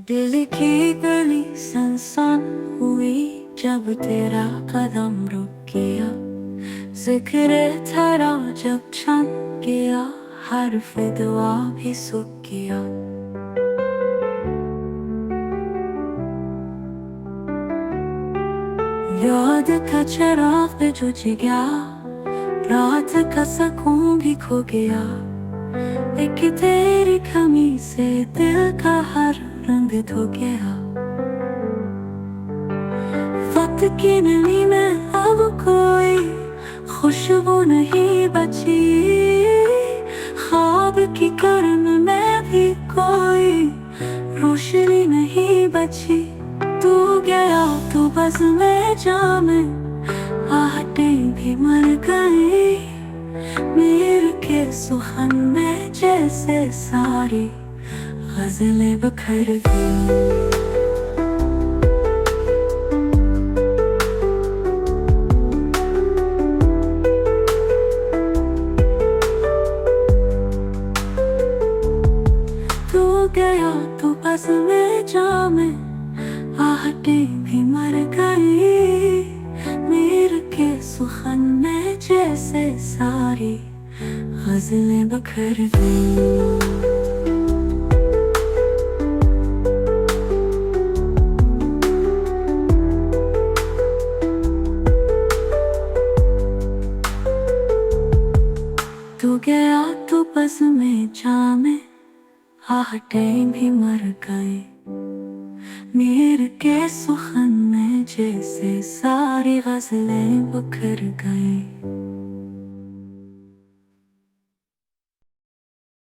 दिल की गली सुनसान हुई जब तेरा कदम रुक गया। जिक्र तेरा जब छन गया, हर्फ दुआ भी सूख गया। याद का चिराग भी बुझ गया, रात का सुकून भी खो गया। एक तेरी कमी से दिल का हर रंग धो गया। वक्त की नमी में अब कोई खुशबू नहीं बची, ख्वाब की किरण में भी कोई रोशनी नहीं बची। तू गया तू बस में जामे, आहटें भी मर गई। मीर के सुखन में जैसे सारी गज़लें बिखर गई। तू गया तू बस में जामे, आहटें भी मर गई। मीर के सुखन में जैसे सारी गज़लें बिखर गई। तू गया तू बस में जामे, आहटें भी मर गई। मीर के सुखन में जैसे सारी गज़लें बिखर गई।